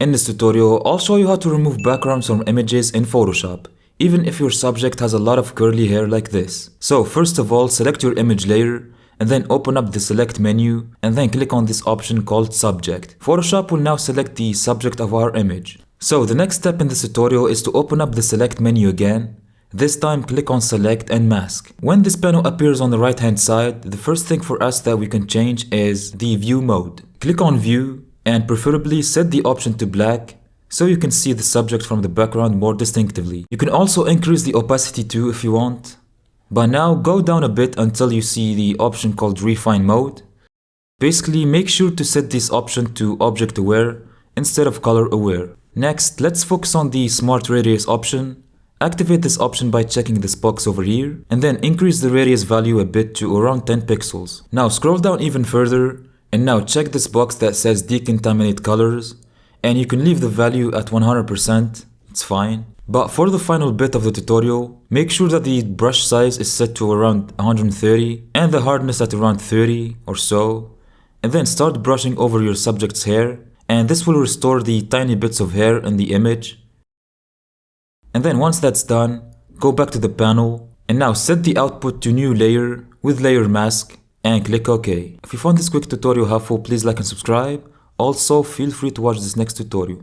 In this tutorial, I'll show you how to remove backgrounds from images in Photoshop, even if your subject has a lot of curly hair like this. So first of all, select your image layer, and then open up the select menu, and then click on this option called subject. Photoshop will now select the subject of our image. So the next step in this tutorial is to open up the select menu again. This time click on select and mask. When this panel appears on the right hand side, the first thing for us that we can change is the view mode. Click on view and preferably set the option to black so you can see the subject from the background more distinctively. You can also increase the opacity too if you want. But now go down a bit until you see the option called refine mode. Basically make sure to set this option to object aware instead of color aware. Next, let's focus on the smart radius option. Activate this option by checking this box over here and then increase the radius value a bit to around 10 pixels. Now scroll down even further and now check this box that says decontaminate colors, and you can leave the value at 100%, it's fine. But for the final bit of the tutorial, make sure that the brush size is set to around 130 and the hardness at around 30 or so, and then start brushing over your subject's hair, and this will restore the tiny bits of hair in the image. And then once that's done, go back to the panel and now set the output to new layer with layer mask and click OK. If you found this quick tutorial helpful, please like and subscribe. Also, feel free to watch this next tutorial.